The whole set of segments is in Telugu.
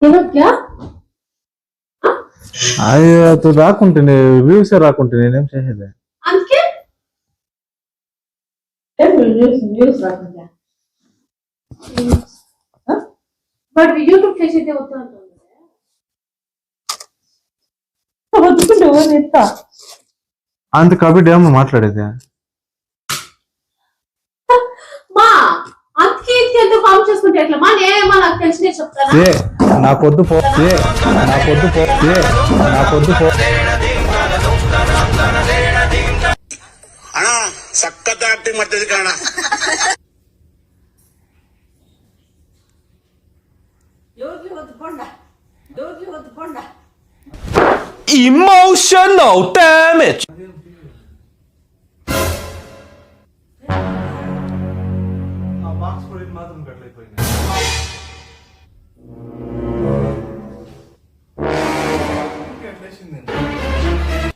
ಏನಕ್ಯಾ అది రాకుంటే వ్యూస్ రాకుంటే నేనేం చేసేది అందుకే న్యూస్ రాకుండా బట్ యూట్యూబ్ చేసేదే వద్దు ఎత్తా అంత కాబట్టి ఏమో మాట్లాడేది మా అందుకే ఎందుకు కాల్ చేసుకుంటే ఎట్లా మా నేనేమో నాకు తెలిసినే చెప్తాను నాకొద్దు పో నాకొద్దు పో నాకొద్దు పో అన్నా సక్కత యాక్టింగ్ మధ్యది కానా Emotional damage.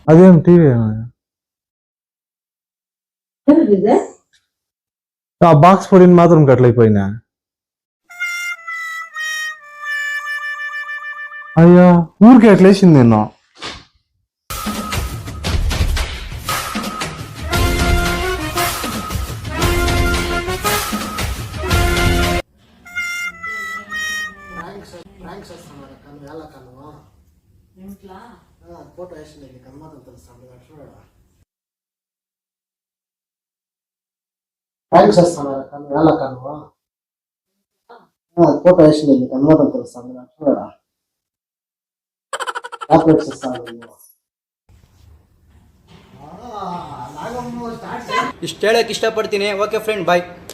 అదేం టీవీ ఆ బాక్స్ పడింది మాత్రం కట్లయిపోయినా అయ్యా ఊరికి ఎట్లేసింది నిన్ను ఫోటో వేసింది కన్మాతం తెలుస్తాను చూడడా థ్యాంక్స్ చేస్తాను కన్ను ఎలా కన్ను ఫోటో వేసింది కన్మాతం తెలుస్తాను చూడడా చాక్లెట్స్ ఇస్తాను ಇಷ್ಟು ಹೇಳಕ್ಕೆ ಇಷ್ಟಪಡ್ತೀನಿ. ಓಕೆ ಫ್ರೆಂಡ್, ಬಾಯ್.